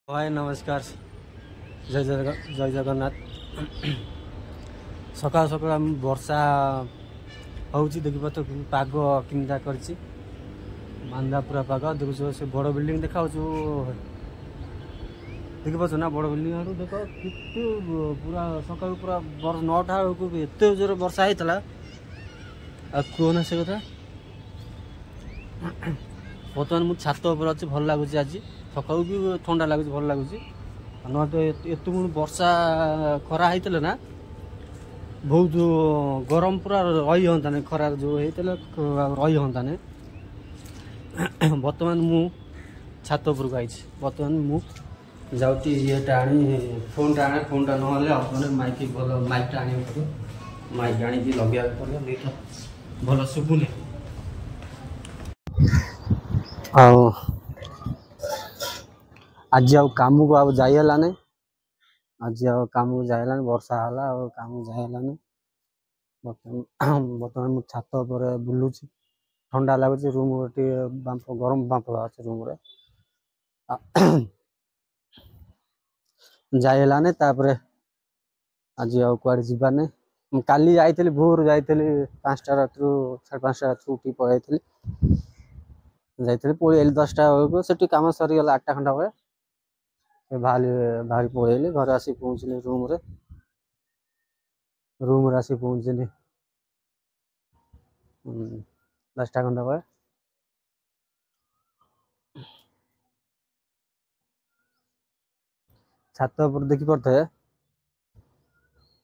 हाय नमस्कार जय जगन्नाथ सकाल सकाल वर्षा हूँ देखिए तो पाग किंदा कर मांदा पूरा पाग देखो से बड़ बिल्डिंग देखा देखी पाच ना बड़ बिल्डिंग देख कितने पूरा सकाल पूरा 9टा बेलू एत जोर वर्षा होता कहना से कथा बर्तमान मुझे छात उपर अच्छी भल लगुच आज सकाल भी ठंडा लगुच भल लगुच न तो एत वर्षा खरा होता ना बहुत गरम पूरा रही हाँ खरार जो होता रही हाँ बर्तमान मु छात उपरक आई बर्तमान मु जाऊँगी ये फोन आने फोन ना माइक भल माइकटा आने पड़ो माइक आनी लगे पड़ो नहीं तो भल शुभुनि आज काम को आ जाइलानी आज काम को जाइलानी वर्षा है काम जाइलानी बर्तमान मुझे छात पर बुलूँ ठंडा लगुच रूम बांप गरम बांप अच्छे रूम जाइलानी आज कुआड़े जीवार काली जाइली भोर जाइली 5टा रात 5:30 रात उठी पलि जाइली पलि 10टा बेलू से कम सरीगला 8टा खंडा बेले बाहरी पलि घर आसी पहुँचली रूम आसी पहुँचली 10टा खंडा बेले छात पर देखी पारे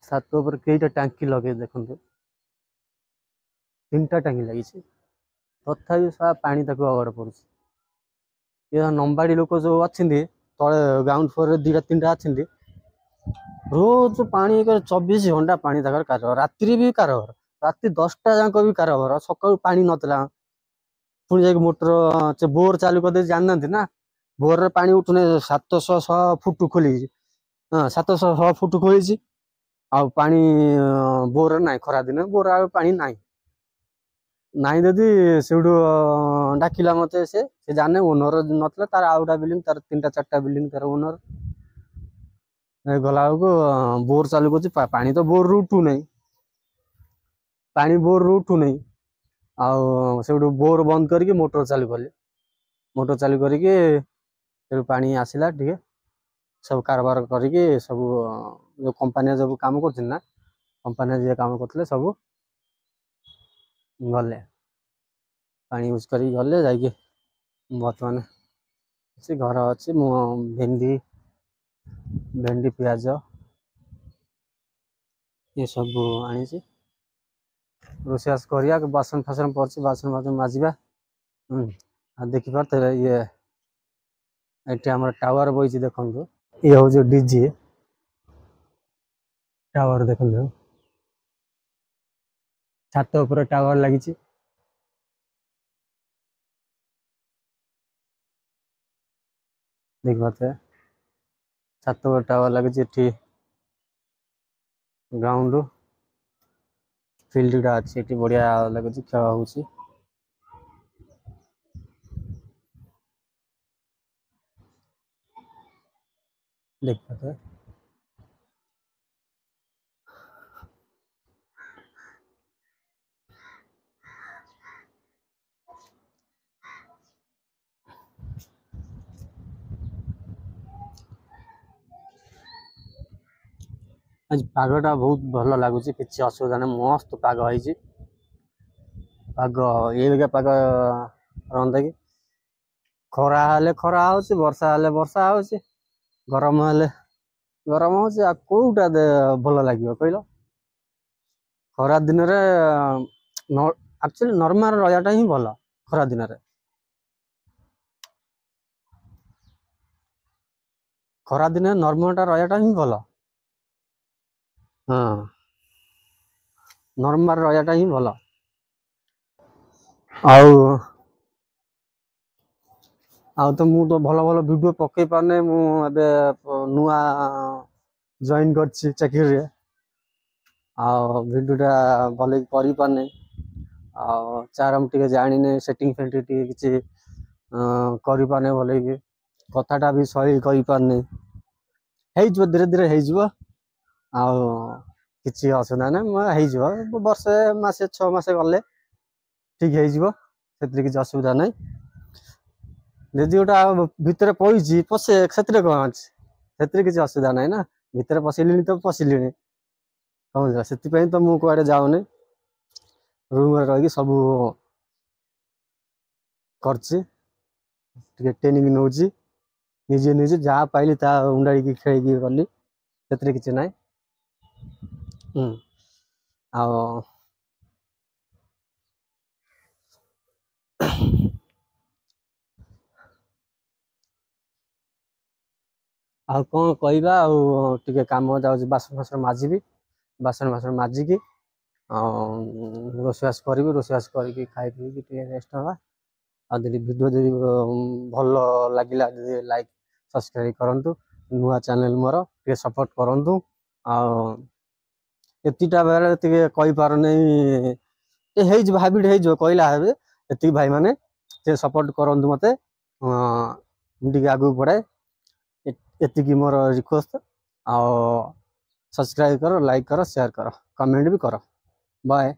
छात पर कईटा टांकी लगे देखो 3टा टांकी लगी तथापि सारा पानी तक अगड़ पड़े ये नंबाड़ी लोक जो अच्छे तले ग्राउंड फ्लोर 2-3टा अच्छे रोज पानी 24 घंटा पानी तक कारबार रात्रि भी कारबार राति 10टा जाक भी कारबार सका पानी नतला पुणी जा मोटर बोर चालू कर जाना ना बोर पानी उठुने 700 फुट खोली 700 फुट खोली आ पानी बोर ना खरा दिन बोर आ पानी ना नाई ददी से डाकिला मत से जाने ओनर नतला तार आउटा बिल्डिंग तार 3-4टा बिल्डिंग तार ओनर गला को बोर चालू कर पानी तो बोर उठू नहीं पानी बोर उठू नहीं से बोर बंद करके मोटर चालू कले मोटर चालू करके पानी आसला टे सब कारबार करके सब जो कंपानी जब काम कर कंपानी जे काम करते सब गले पानी यूज कर गले जाकि बर्तमान से घर अच्छी भेंडी भेंडी प्याज ये सब आनी रोषास करिया बासन फासन पड़े बासन बासन माजिबा देखिपार ये आम टावर बही देखो ये हूँ डीजे टावर देखो छात उपर टावर लगी देखिए छात पर टावर लगी ग्राउंड फिल्ड अच्छी बढ़िया लगुच खेल हो देखिए आज पागटा बहुत भल लगुच कि असुविधा नहीं मस्त पाग है पाग ये पाग रहा कि खरा हेले खरा हो वर्षा हेले वर्षा हो गरम हेले गरम हो कौटा भल लगे कहल खरा दिन एक्चुअली नॉर्मल रहा ही भल खरा दिन खरा दिन नॉर्मलटा रहा ही भल हाँ नॉर्मल रहा ही भल तो मु तो भल भल वीडियो पकई पारने मुझे नुआ जॉइन कर चाकरी वीडियोटा भल कर पारने चार टे जाने सेटिंग फेटिंग किसी कर पारने भल कथाटा भी सही कही पारनी ହେଇଯିବ ଧୀରେ ଧୀରେ ହେଇଯିବ ଆଉ କିଛି ଅସୁବିଧା ନାହିଁ ହେଇଯିବ ବର୍ଷେ ମାସେ 6 ମାସ ଗଲେ ଠିକ ହେଇଯିବ ସେଥିରେ କିଛି ଅସୁବିଧା ନାହିଁ ଯଦି ଗୋଟା ଭିତରେ ପଇଛି ପଶେ ସେଥିରେ କଣ ଅଛି ସେଥିରେ କିଛି ଅସୁବିଧା ନାହିଁ ନା ଭିତରେ ପଶିଲିଣି ତ ପଶିଲିଣି କଣ ସେଥିପାଇଁ ତ ମୁଁ କୁଆଡେ ଯାଉନି ରୁମରେ ରହିକି ସବୁ କରୁଛି ଟିକେ ଟ୍ରେନିଂ ନଉଛି ନିଜେ ନିଜେ ଯାହା ପାଇଲି ତା ଉଣ୍ଡାଳିକି ଖେଳିକି ଗଲି ସେଥିରେ କିଛି ନାହିଁ ଆଉ ଆଉ କଣ କହିବା ଆଉ ଟିକେ କାମ ଯାଉଛି ବାସନ ଫାସନ ମାଜିବି ବାସନ ଫାସନ ମାଜିକି ରୋଷେଇବାସ କରିବି ରୋଷେଇବାସ କରିକି ଖାଇ ପିଇକି ଟିକେ ରେଷ୍ଟ ନେବା ଆଉ ଯଦି ଭିଡ଼ିଓ ଯଦି ଭଲ ଲାଗିଲା ଯଦି ଲାଇକ୍ ସବସ୍କ୍ରାଇବ କରନ୍ତୁ ନୂଆ ଚ୍ୟାନେଲ ମୋର ଟିକେ ସପୋର୍ଟ କରନ୍ତୁ ଆଉ ଏତିଟା ବେଳେ ଟିକେ କହିପାରୁନି ହେଇଯିବ ହାବିଟ ହେଇଯିବ କହିଲା ହେବେ ଏତିକି ଭାଇ ମାନେ ଟିକେ ସପୋର୍ଟ କରନ୍ତୁ ମତେ ମୁଁ ଟିକେ ଆଗକୁ ବଢେ ଏତିକି ମୋର ରିକ୍ୱେଷ୍ଟ ଆଉ ସବସ୍କ୍ରାଇବ କର ଲାଇକ୍ କର ସେୟାର କର କମେଣ୍ଟ ବି କର ବାଏ।